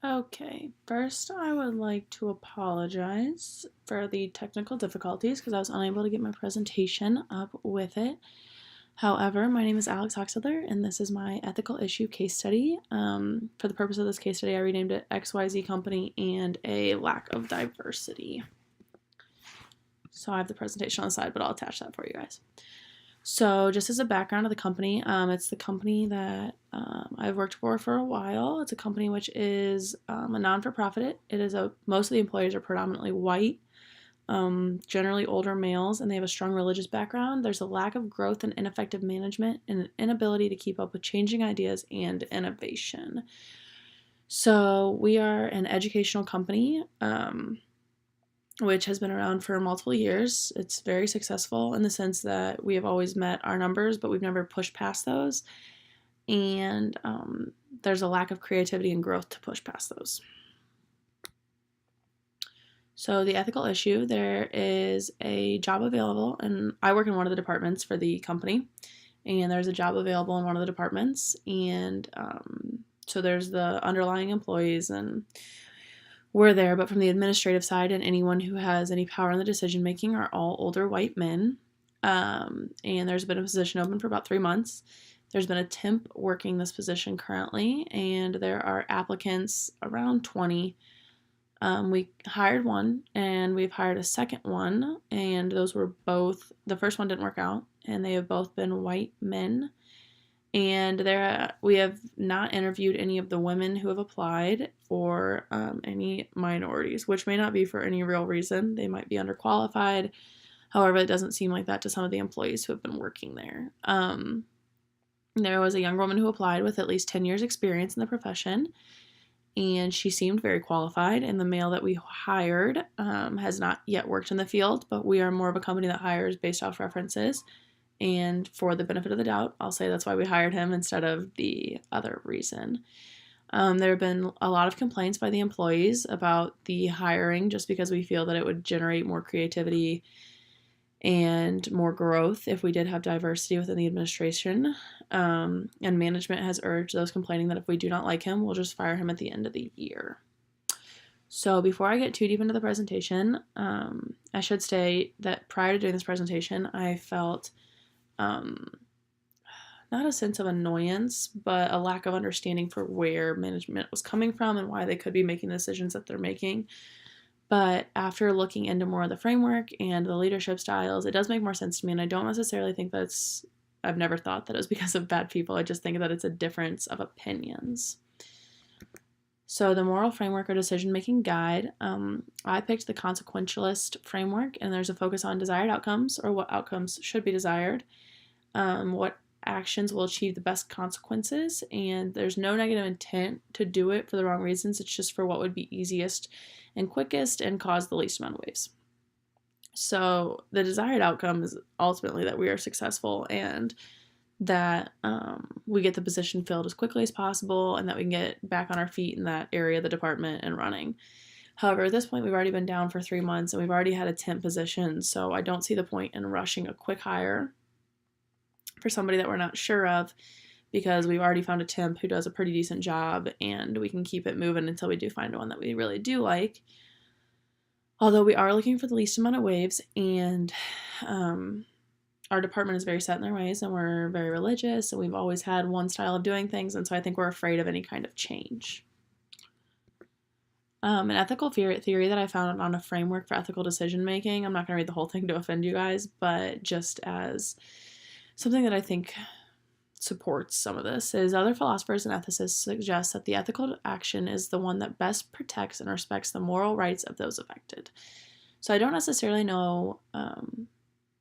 Okay, first I would like to apologize for the technical difficulties because I was unable to get my presentation up with it. However, my name is Alex Hoxadler, and this is my ethical issue case study. For the purpose of this case study, I renamed it XYZ Company and a Lack of Diversity. So I have the presentation on the side, but I'll attach that for you guys. So, just as a background of the company, it's the company that I've worked for a while. It's a company which is a non-for-profit. Most of the employees are predominantly white, generally older males, and they have a strong religious background. There's a lack of growth and ineffective management, and an inability to keep up with changing ideas and innovation. So, we are an educational company. Which has been around for multiple years. It's very successful in the sense that we have always met our numbers, but we've never pushed past those. And there's a lack of creativity and growth to push past those. So, the ethical issue, there is a job available, and I work in one of the departments for the company, and there's a job available in one of the departments. And so, there's the underlying employees, and we're there, but from the administrative side, and anyone who has any power in the decision making are all older white men. And there's been a position open for about 3 months. There's been a temp working this position currently, and there are applicants around 20. We hired one, and we've hired a second one, and those were both, the first one didn't work out, and they have both been white men. And we have not interviewed any of the women who have applied or any minorities, which may not be for any real reason. They might be underqualified. However, it doesn't seem like that to some of the employees who have been working there. There was a young woman who applied with at least 10 years experience in the profession, and she seemed very qualified. And the male that we hired has not yet worked in the field, but we are more of a company that hires based off references. And for the benefit of the doubt, I'll say that's why we hired him instead of the other reason. There have been a lot of complaints by the employees about the hiring just because we feel that it would generate more creativity and more growth if we did have diversity within the administration. And management has urged those complaining that if we do not like him, we'll just fire him at the end of the year. So before I get too deep into the presentation, I should state that prior to doing this presentation, I felt not a sense of annoyance, but a lack of understanding for where management was coming from and why they could be making the decisions that they're making. But after looking into more of the framework and the leadership styles, it does make more sense to me. And I don't necessarily think I've never thought that it was because of bad people. I just think that it's a difference of opinions. So the moral framework or decision-making guide, I picked the consequentialist framework, and there's a focus on desired outcomes or what outcomes should be desired, what actions will achieve the best consequences, and there's no negative intent to do it for the wrong reasons. It's just for what would be easiest and quickest and cause the least amount of waste. So the desired outcome is ultimately that we are successful and that we get the position filled as quickly as possible and that we can get back on our feet in that area of the department and running. However, at this point, we've already been down for 3 months and we've already had a temp position, so I don't see the point in rushing a quick hire for somebody that we're not sure of because we've already found a temp who does a pretty decent job and we can keep it moving until we do find one that we really do like. Although we are looking for the least amount of waves, and our department is very set in their ways and we're very religious and we've always had one style of doing things, and so I think we're afraid of any kind of change. An ethical theory that I found on a framework for ethical decision making, I'm not going to read the whole thing to offend you guys, but just as something that I think supports some of this, is other philosophers and ethicists suggest that the ethical action is the one that best protects and respects the moral rights of those affected. So I don't necessarily know,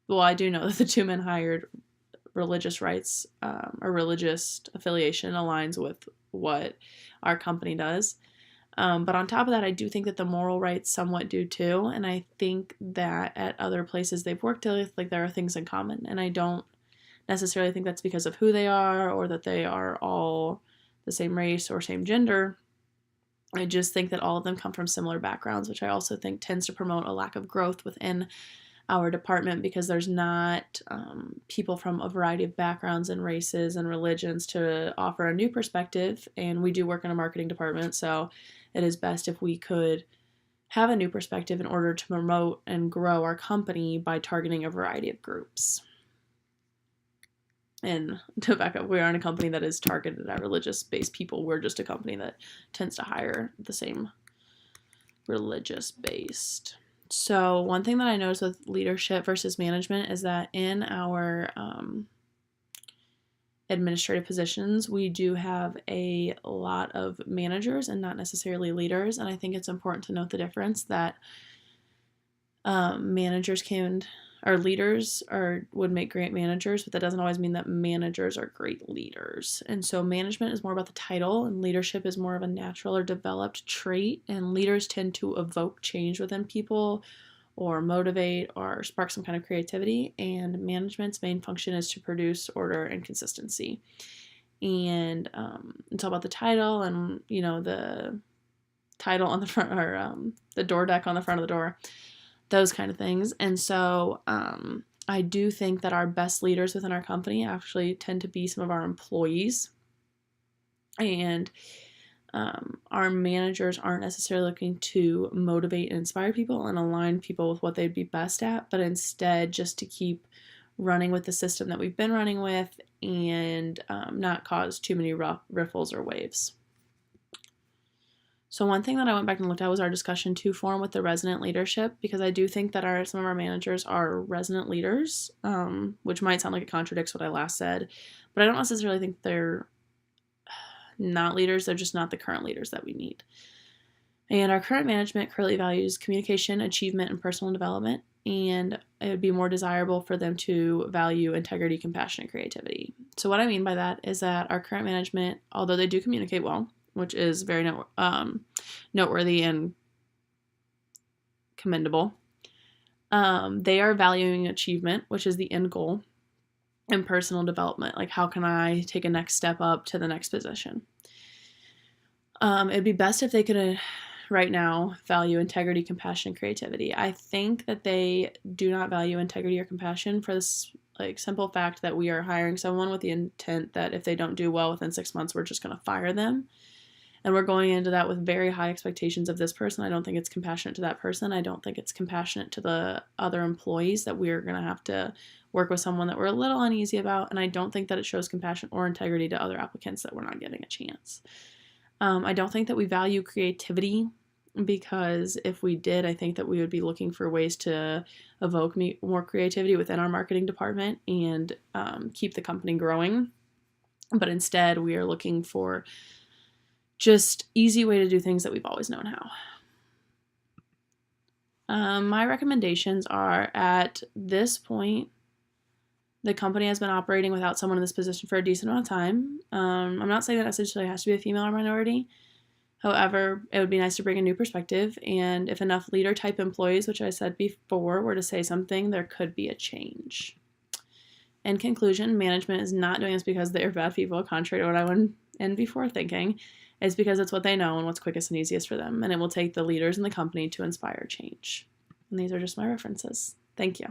well, I do know that the 2 men hired religious rights or religious affiliation aligns with what our company does. But on top of that, I do think that the moral rights somewhat do too, and I think that at other places they've worked with, like, there are things in common, and I don't necessarily think that's because of who they are or that they are all the same race or same gender. I just think that all of them come from similar backgrounds, which I also think tends to promote a lack of growth within our department because there's not people from a variety of backgrounds and races and religions to offer a new perspective. And we do work in a marketing department, so it is best if we could have a new perspective in order to promote and grow our company by targeting a variety of groups. And to back up, we aren't a company that is targeted at religious-based people. We're just a company that tends to hire the same religious-based. So one thing that I noticed with leadership versus management is that in our administrative positions, we do have a lot of managers and not necessarily leaders. And I think it's important to note the difference that leaders would make great managers, but that doesn't always mean that managers are great leaders. And so management is more about the title, and leadership is more of a natural or developed trait. And leaders tend to evoke change within people or motivate or spark some kind of creativity. And management's main function is to produce order and consistency. And it's all about the title and, the title on the front, or the door deck on the front of the door, those kind of things. And so I do think that our best leaders within our company actually tend to be some of our employees. And our managers aren't necessarily looking to motivate and inspire people and align people with what they'd be best at, but instead just to keep running with the system that we've been running with and not cause too many riffles or waves. So one thing that I went back and looked at was our discussion 2 forum with the resident leadership, because I do think that some of our managers are resident leaders, which might sound like it contradicts what I last said, but I don't necessarily think they're not leaders. They're just not the current leaders that we need. And our current management currently values communication, achievement, and personal development, and it would be more desirable for them to value integrity, compassion, and creativity. So what I mean by that is that our current management, although they do communicate well, which is very noteworthy and commendable, they are valuing achievement, which is the end goal, and personal development. Like, how can I take a next step up to the next position? It'd be best if they could, right now, value integrity, compassion, and creativity. I think that they do not value integrity or compassion for this simple fact that we are hiring someone with the intent that if they don't do well within 6 months, we're just going to fire them. And we're going into that with very high expectations of this person. I don't think it's compassionate to that person. I don't think it's compassionate to the other employees that we're going to have to work with someone that we're a little uneasy about. And I don't think that it shows compassion or integrity to other applicants that we're not giving a chance. I don't think that we value creativity, because if we did, I think that we would be looking for ways to evoke more creativity within our marketing department and keep the company growing. But instead, we are looking for just easy way to do things that we've always known how. My recommendations are, at this point, the company has been operating without someone in this position for a decent amount of time. I'm not saying that necessarily has to be a female or minority. However, it would be nice to bring a new perspective, and if enough leader-type employees, which I said before, were to say something, there could be a change. In conclusion, management is not doing this because they're bad people, contrary to what I went in before thinking. It's because it's what they know and what's quickest and easiest for them, and it will take the leaders in the company to inspire change. And these are just my references. Thank you.